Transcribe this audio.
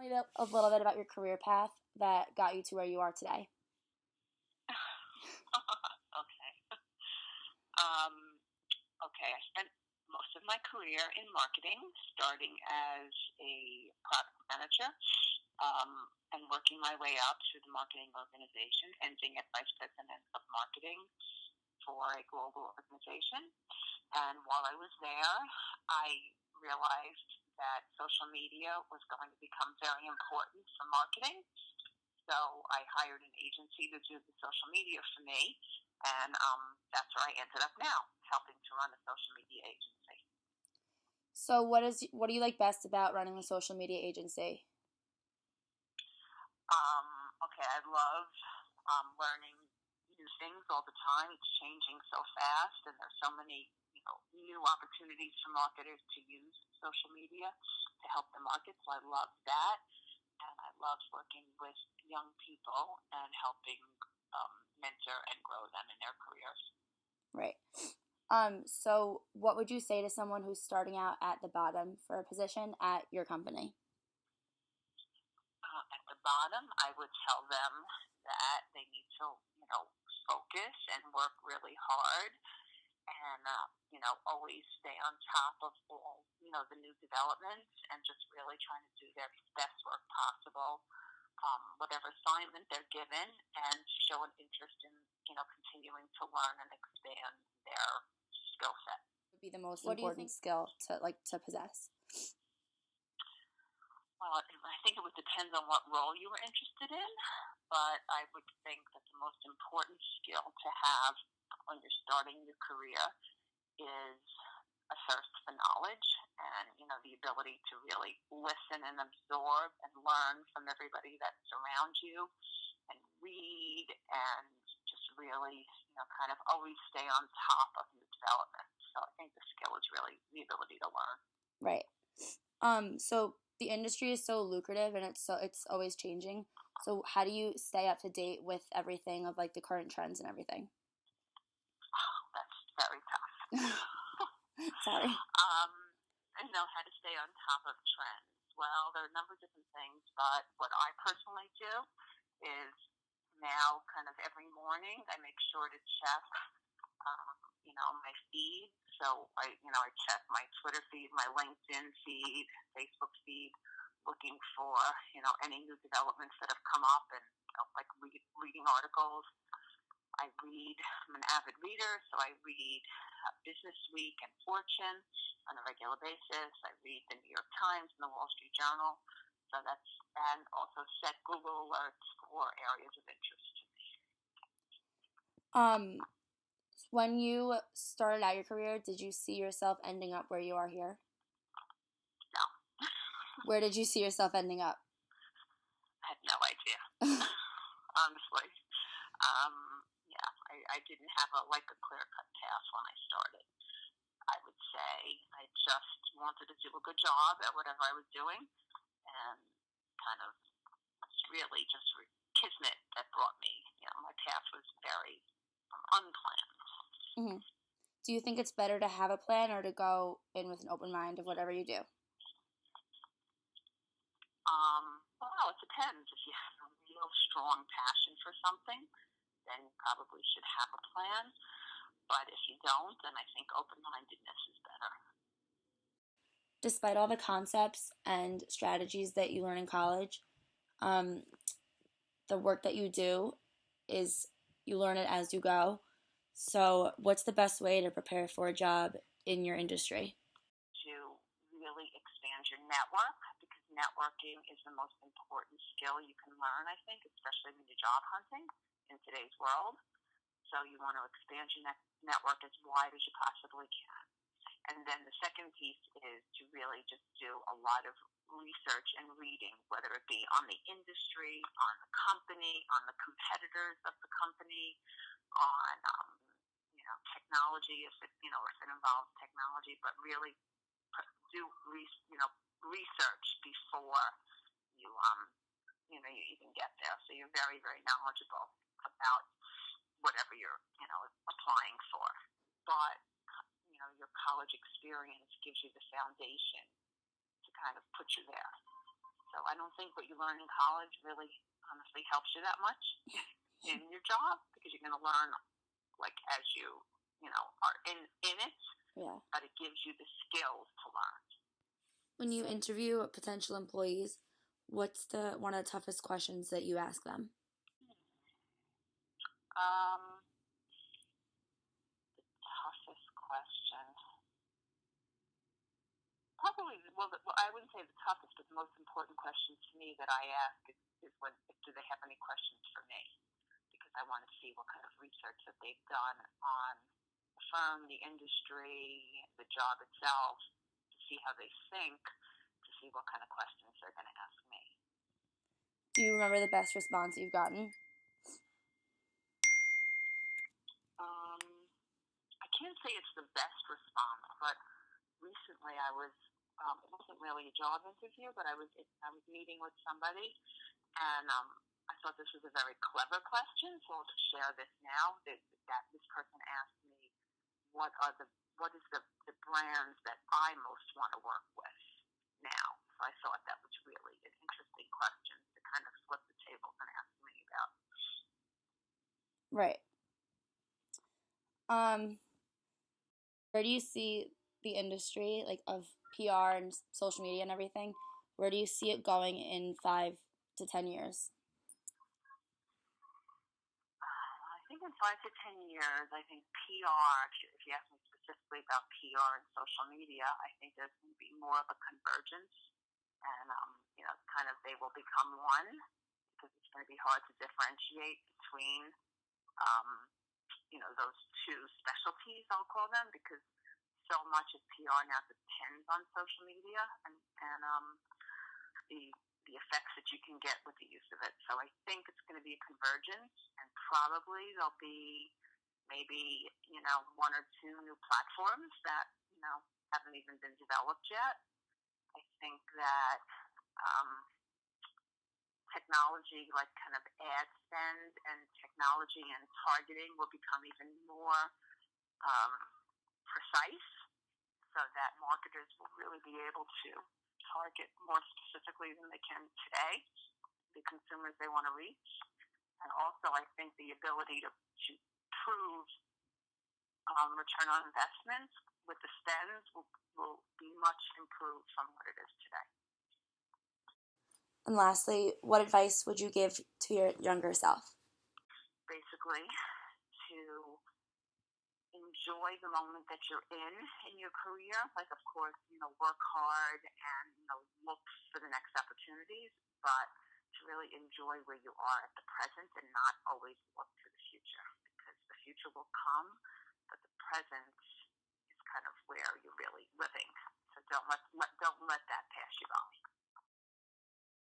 me a little bit about your career path that got you to where you are today. Okay. Okay, I spent most of my career in marketing, starting as a product manager, and working my way up through the marketing organization, ending at vice president of marketing for a global organization. And while I was there, I realized that social media was going to become very important for marketing. So I hired an agency to do the social media for me, and that's where I ended up now, helping to run a social media agency. So what do you like best about running a social media agency? Okay, I love learning new things all the time. It's changing so fast, and there's so many new opportunities for marketers to use social media to help the market. So I love that, and I love working with young people and helping mentor and grow them in their careers. Right. So what would you say to someone who's starting out at the bottom for a position at your company? At the bottom, I would tell them that they need to, focus and work really hard, and always stay on top of all the new developments, and just really trying to do their best work possible, whatever assignment they're given, and show an interest in continuing to learn and expand their skill set. Would be the most important skill to possess? Well, I think it would depend on what role you were interested in, but I would think that the most important skill to have when you're starting your career is a thirst for knowledge, and the ability to really listen and absorb and learn from everybody that's around you, and read, and just really kind of always stay on top of new development. So I think the skill is really the ability to learn. Right. So the industry is so lucrative, and it's always changing. So how do you stay up to date with everything of the current trends and everything? Oh, that's very tough. Sorry. I know how to stay on top of trends. Well, there are a number of different things, but what I personally do is now kind of every morning I make sure to check, my feed. So I check my Twitter feed, my LinkedIn feed, Facebook feed, looking for, any new developments that have come up, and reading articles. I'm an avid reader, so I read Business Week and Fortune on a regular basis. I read the New York Times and the Wall Street Journal. So and also set Google alerts for areas of interest to me. When you started out your career, did you see yourself ending up where you are here? No. Where did you see yourself ending up? I had no idea. Honestly. I didn't have a clear-cut path when I started. I would say I just wanted to do a good job at whatever I was doing, and kind of really just kismet that brought me. My path was very unplanned. Mm-hmm. Do you think it's better to have a plan or to go in with an open mind of whatever you do? Well, it depends. If you have a real strong passion for something, then you probably should have a plan. But if you don't, then I think open-mindedness is better. Despite all the concepts and strategies that you learn in college, the work that you do is you learn it as you go. So what's the best way to prepare for a job in your industry? To really expand your network, because networking is the most important skill you can learn, I think, especially when you're job hunting in today's world. So you want to expand your network as wide as you possibly can. And then the second piece is to really just do a lot of research and reading, whether it be on the industry, on the company, on the competitors of the company, on technology if it involves technology, but really do research before you you even get there. So you're very, very knowledgeable about whatever you're applying for. But your college experience gives you the foundation to kind of put you there. So I don't think what you learn in college really honestly helps you that much in your job, because you're going to learn like as you know, are in it, Yeah. but it gives you the skills to learn. When you interview potential employees, what's one of the toughest questions that you ask them? The toughest question. Probably, well, I wouldn't say the toughest, but the most important question to me that I ask is when, do they have any questions for me? Because I want to see what kind of research that they've done on the firm, the industry, the job itself, to see how they think, to see what kind of questions they're going to ask me. Do you remember the best response you've gotten? I can't say it's the best response, but recently I was. It wasn't really a job interview, but I was meeting with somebody, and I thought this was a very clever question, so I'll just share this now. That this person asked me, what is the brands that I most want to work with now? So I thought that was really an interesting question to kind of flip the tables and ask me about. Right. Where do you see the industry, like, of PR and social media and everything? Where do you see it going in 5 to 10 years? I think in 5 to 10 years, I think PR, if you ask me specifically about PR and social media, I think there's going to be more of a convergence, and kind of they will become one, because it's going to be hard to differentiate between those two specialties, I'll call them, because so much of PR now depends on social media and the effects that you can get with the use of it. So I think it's going to be a convergence, and probably there'll be maybe one or two new platforms that haven't even been developed yet. I think that technology, like kind of ad spend and technology and targeting, will become even more precise, so that marketers will really be able to target more specifically than they can today the consumers they want to reach. And also, I think the ability to prove return on investment with the spends will be much improved from what it is today. And lastly, what advice would you give to your younger self? Basically, to enjoy the moment that you're in your career. Like, of course, work hard and look for the next opportunities, but to really enjoy where you are at the present and not always look to the future, because the future will come, but the present is kind of where you're really living. So don't let that pass you by.